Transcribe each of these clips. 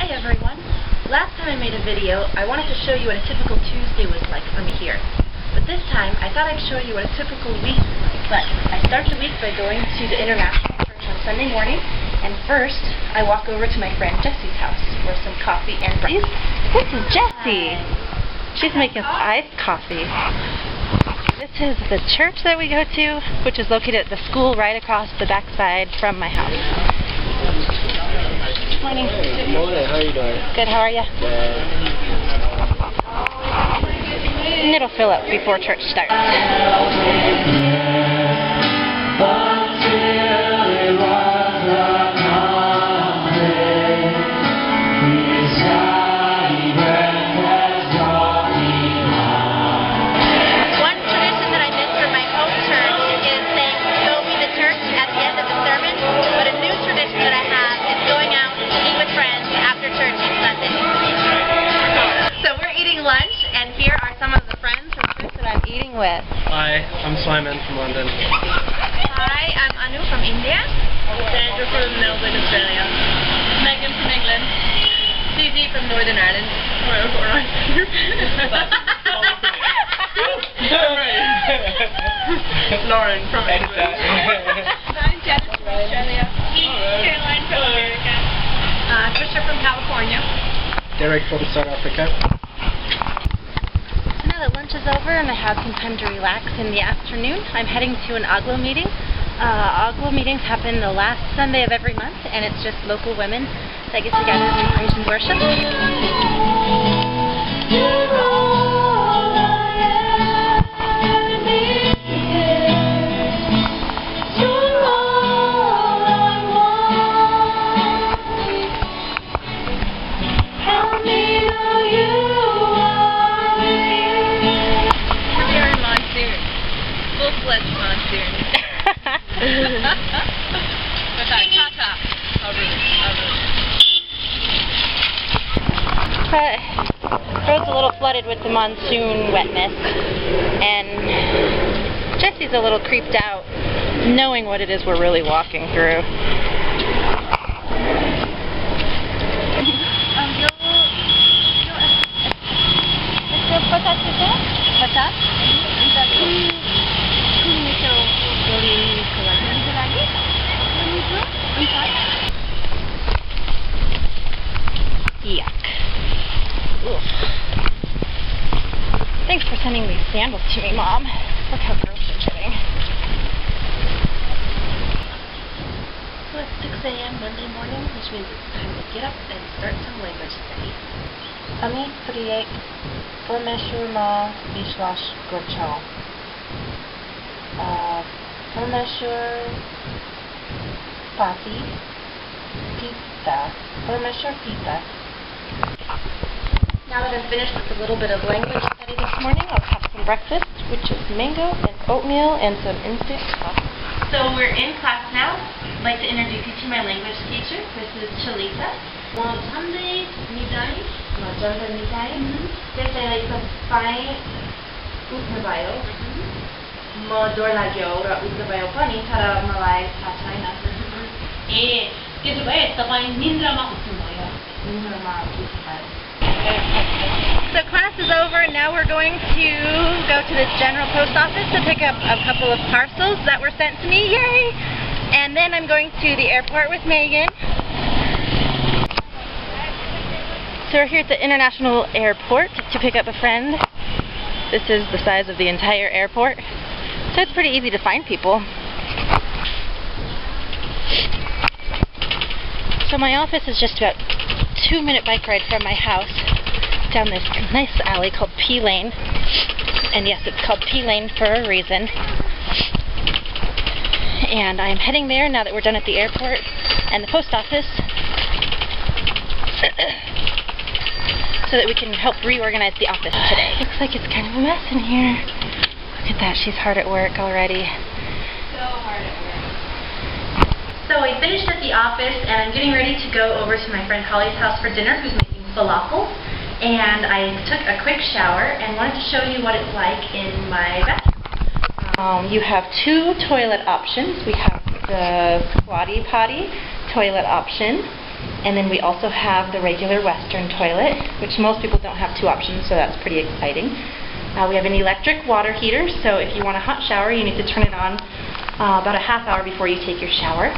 Hi everyone. Last time I made a video, I wanted to show you what a typical Tuesday was like for me here. But this time, I thought I'd show you what a typical week was like. But I start the week by going to the International Church on Sunday morning, and first, I walk over to my friend Jessie's house for some coffee and breakfast. This is Jessie. She's making iced coffee. This is the church that we go to, which is located at the school right across the backside from my house. Morning. Good morning. How are you doing? Good. How are you? Good. And it'll fill up before church starts. With. Hi, I'm Simon from London. Hi, I'm Anu from India. Sandra from Melbourne, Australia. Megan from England. Susie from Northern Ireland. Lauren from England. I'm Janice from Australia. Caroline from America. Trisha from California. Derek from South Africa. Now that lunch is over and I have some time to relax in the afternoon, I'm heading to an AGLO meeting. AGLO meetings happen the last Sunday of every month, and it's just local women that get together and praise and worship. Full-fledged monsoon. Road's a little flooded with the monsoon wetness, and Jessie's a little creeped out knowing what it is we're really walking through. Yuck. Ugh. Thanks for sending these sandals to me, Mom. Look how gross they're getting. So it's 6 a.m. Monday morning, which means it's time to get up and start some language study. Ami priek Parmeshwar Vishwas Gorchal. Parmeshwar Pati Pita. Parmeshwar Pita. Now that I'm finished with a little bit of language study this morning, I'll have some breakfast, which is mango and oatmeal and some instant coffee. So we're in class now. I'd like to introduce you to my language teacher. This is Chalita. Sunday midday. Sunday midday. Dzisiaj fajnie uznawają. Dorlają र उज्जवयो पनि तर मलाई थाहा छैन. त्यसो भए तपाईँ निन्द्रामा उठ्नुभयो. So class is over, and now we're going to go to the general post office to pick up a couple of parcels that were sent to me. Yay! And then I'm going to the airport with Megan. So we're here at the International Airport to pick up a friend. This is the size of the entire airport, so it's pretty easy to find people. So my office is just about a 2-minute bike ride from my house down this nice alley called P Lane. And yes, it's called P Lane for a reason. And I'm heading there now that we're done at the airport and the post office so that we can help reorganize the office today. Looks like it's kind of a mess in here. Look at that, she's hard at work already. So hard at work. So I finished at the office, and I'm getting ready to go over to my friend Holly's house for dinner, who's making falafel. And I took a quick shower and wanted to show you what it's like in my bathroom. You have 2 toilet options. We have the squatty potty toilet option, And then we also have the regular Western toilet, which most people don't have two options, so that's pretty exciting. We have an electric water heater, so if you want a hot shower, you need to turn it on about a half hour before you take your shower.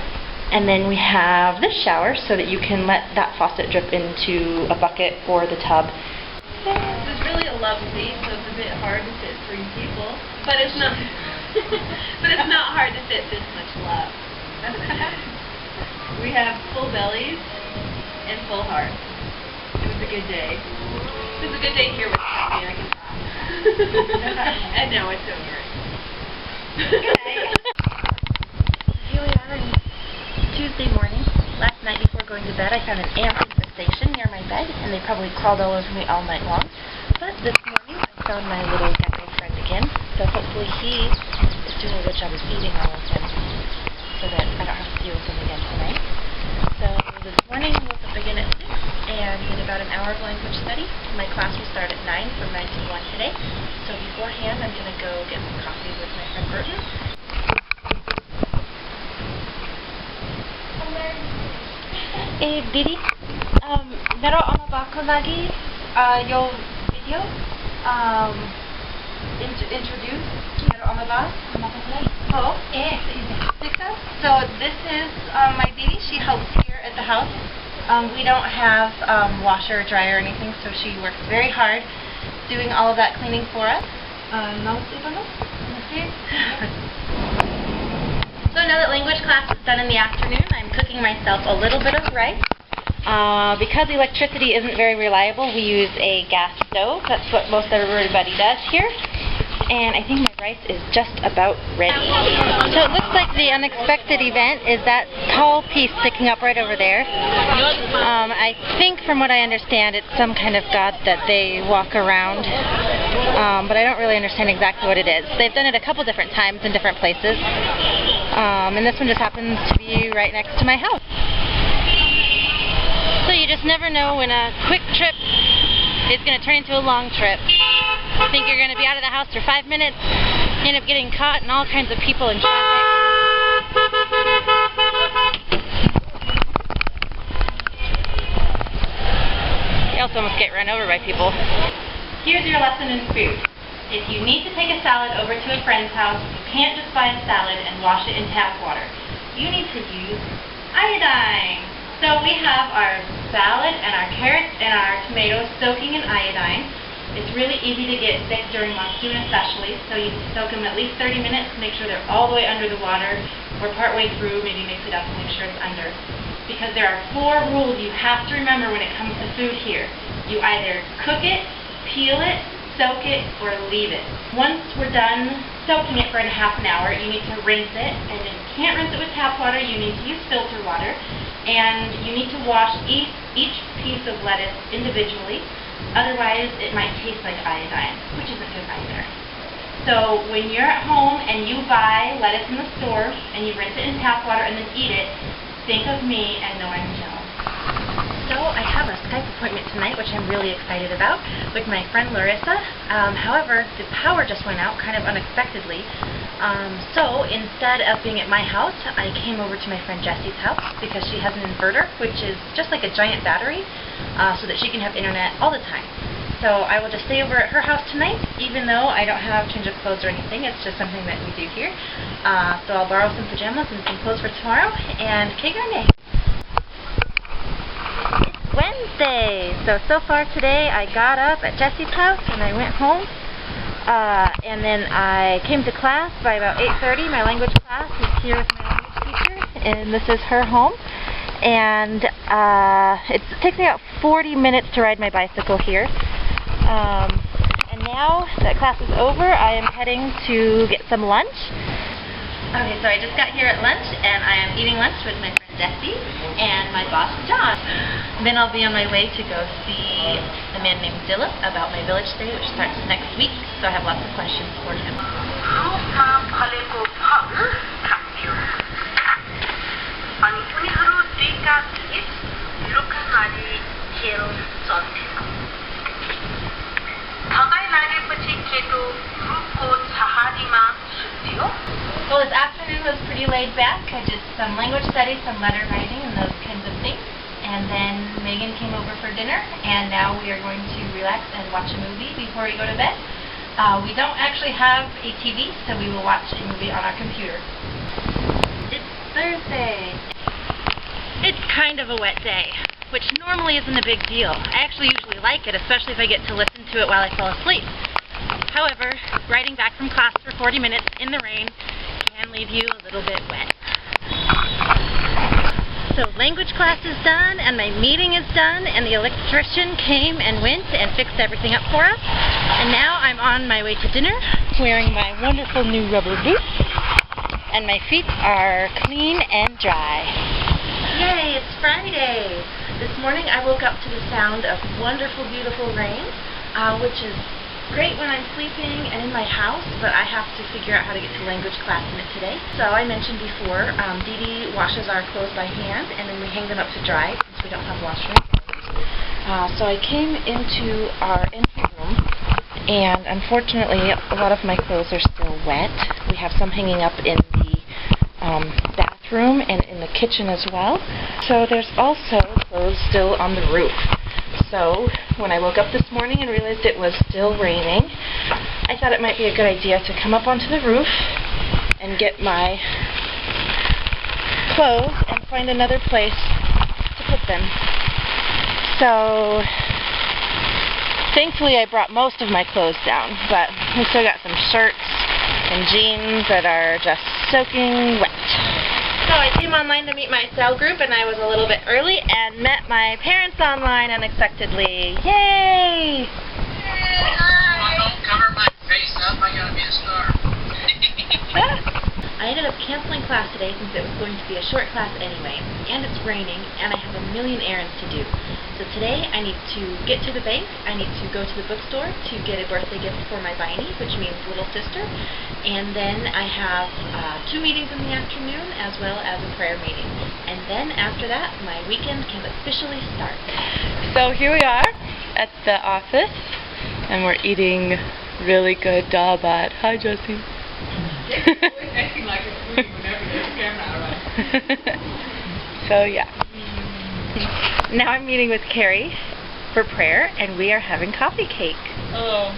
And then we have this shower so that you can let that faucet drip into a bucket or the tub. This is really a love seat, so it's a bit hard to fit 3 people. But it's not but it's not hard to fit this much love. We have full bellies and full hearts. It was a good day. It was a good day here with Kathy, I can talk. And now it's over. Here we are on Tuesday morning. Last night before going to bed, I found an ant infestation near my bed, and they probably crawled all over me all night long. But this morning, I found my little gecko friend again, so hopefully he is doing a good job of eating all of them, so that I don't have to deal with them again tonight. So this morning, I woke up again at 6, and did about an hour of language study. My class will start at 9 from 9 to 1 today. So beforehand, I'm going to go get some coffee with my friend Burton. Didi, meron ano ba ako lagi yung video introduce meron ano ba? Oh, so this is my Didi. She helps here at the house. We don't have washer or dryer or anything, so she works very hard doing all of that cleaning for us. So now that language class is done in the afternoon, I'm cooking myself a little bit of rice. Because electricity isn't very reliable, we use a gas stove. That's what most everybody does here. And I think my rice is just about ready. So it looks like the unexpected event is that tall piece sticking up right over there. I think from what I understand it's some kind of god that they walk around. But I don't really understand exactly what it is. They've done it a couple different times in different places. And this one just happens to be right next to my house. So you just never know when a quick trip is going to turn into a long trip. You think you're going to be out of the house for 5 minutes, you end up getting caught in all kinds of people in traffic. You also almost get run over by people. Here's your lesson in food. If you need to take a salad over to a friend's house, you can't just buy a salad and wash it in tap water. You need to use iodine. So we have our salad and our carrots and our tomatoes soaking in iodine. It's really easy to get sick during monsoon especially, so you soak them at least 30 minutes to make sure they're all the way under the water, or partway through, maybe mix it up and make sure it's under. Because there are 4 rules you have to remember when it comes to food here. You either cook it, peel it, soak it, or leave it. Once we're done soaking it for a half an hour, you need to rinse it, and if you can't rinse it with tap water, you need to use filter water, and you need to wash each piece of lettuce individually. Otherwise, it might taste like iodine, which isn't good either. So when you're at home and you buy lettuce in the store and you rinse it in tap water and then eat it, think of me and know I'm jealous. So I have a Skype appointment tonight, which I'm really excited about, with my friend Larissa. However, the power just went out kind of unexpectedly. So instead of being at my house, I came over to my friend Jessie's house because she has an inverter, which is just like a giant battery, so that she can have internet all the time. So I will just stay over at her house tonight, even though I don't have change of clothes or anything. It's just something that we do here. So I'll borrow some pajamas and some clothes for tomorrow, and que grande! Wednesday! So far today I got up at Jessie's house and I went home. And then I came to class by about 8:30. My language class is here with my language teacher, and this is her home. And it takes me about 40 minutes to ride my bicycle here. And now that class is over, I am heading to get some lunch. Okay, so I just got here at lunch, and I am eating lunch with my friend Jessie and my boss John. Then I'll be on my way to go see a man named Dylan about my village day, which starts next week, so I have lots of questions for him. अनि उनीहरू दुईका बीच लुकामारी खेल चल्थ्यो। थकाइ लागेपछि keto रुखको छहारीमा सुत्थ्यो। Well, this afternoon was pretty laid back. I did some language study, some letter writing, and those kinds of things. and then Megan came over for dinner, and now we are going to relax and watch a movie before we go to bed. We don't actually have a TV, so we will watch a movie on our computer. It's Thursday. It's kind of a wet day, which normally isn't a big deal. I actually usually like it, especially if I get to listen to it while I fall asleep. However, riding back from class for 40 minutes in the rain can leave you a little bit wet. So language class is done, and my meeting is done, and the electrician came and went and fixed everything up for us. And now I'm on my way to dinner, wearing my wonderful new rubber boots, and my feet are clean and dry. Yay, it's Friday! This morning I woke up to the sound of wonderful, beautiful rain, which is great when I'm sleeping and in my house, but I have to figure out how to get to language class in it today. So I mentioned before, Dee Dee washes our clothes by hand, and then we hang them up to dry since we don't have washroom. So I came into our entry room, and unfortunately a lot of my clothes are still wet. We have some hanging up in the bathroom and in the kitchen as well. So there's also clothes still on the roof. So when I woke up this morning and realized it was still raining, I thought it might be a good idea to come up onto the roof and get my clothes and find another place to put them. So thankfully I brought most of my clothes down, but we still got some shirts and jeans that are just soaking wet. So I came online to meet my cell group, and I was a little bit early and met my parents online unexpectedly. Yay! Don't cover my face up, I gotta be a star. I ended up canceling class today since it was going to be a short class anyway, and it's raining, and I have a million errands to do. So today I need to get to the bank, I need to go to the bookstore to get a birthday gift for my Viney, which means little sister, and then I have 2 meetings in the afternoon as well as a prayer meeting. And then after that, my weekend can officially start. So here we are at the office, and we're eating really good dabat. Hi, Jessie. Acting like it's moving whenever there's a camera around. So yeah. Now I'm meeting with Carrie for prayer, and we are having coffee cake. Oh.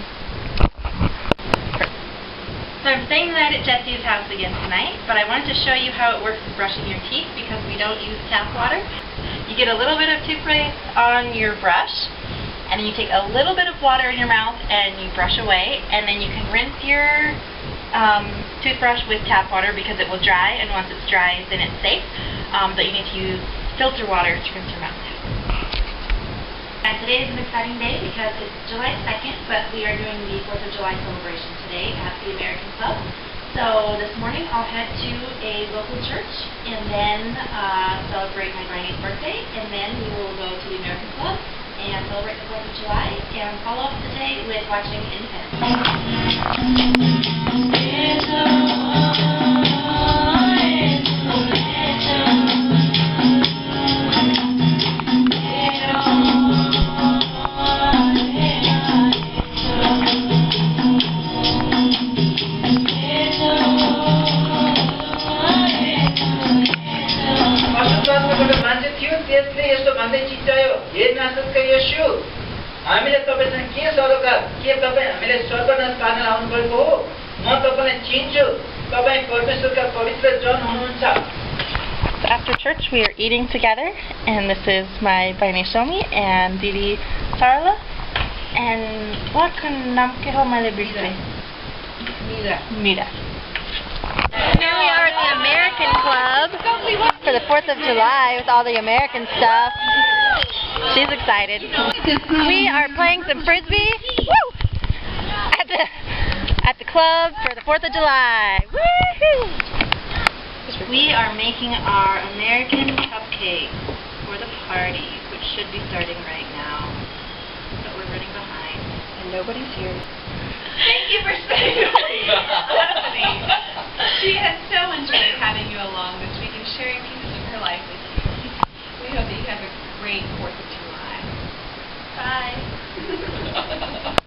So I'm staying the night at Jessie's house again tonight, but I wanted to show you how it works with brushing your teeth because we don't use tap water. You get a little bit of toothpaste on your brush, and then you take a little bit of water in your mouth and you brush away, and then you can rinse your toothbrush with tap water because it will dry, and once it's dry then it's safe, but you need to use filter water to rinse your mouth. And today is an exciting day because it's July 2nd, but we are doing the 4th of July celebration today at the American Club. So this morning I'll head to a local church and then celebrate my granny's birthday, and then we will go to the American Club and celebrate the 4th of July and follow up the day with watching Independence Day. मान्छे थियो त्यसले यस्तो भन्दै चिच्यायो, हे नासकका येशू, हामीले तपाईसँग के सरोकार, के तपाईँ हामीले सर्वनाश पार्न आउनु भएको हो? म तपाईलाई चिन्छु, तपाईँ परमेश्वरका पवित्र जन हुनुहुन्छ। So after church we are eating together, and this is my Viney Shomi and Didi Sarla. And what naam ke ho hamaare beach mein? Mira. Here we are at the American Club for the 4th of July with all the American stuff. She's excited. We are playing some frisbee at the club for the 4th of July. Woohoo! We are making our American cupcake for the party, which should be starting right now, but we're running behind and nobody's here. Thank you for spending the week with Stephanie. She has so enjoyed having you along this week and sharing pieces of her life with you. We hope that you have a great 4th of July. Bye.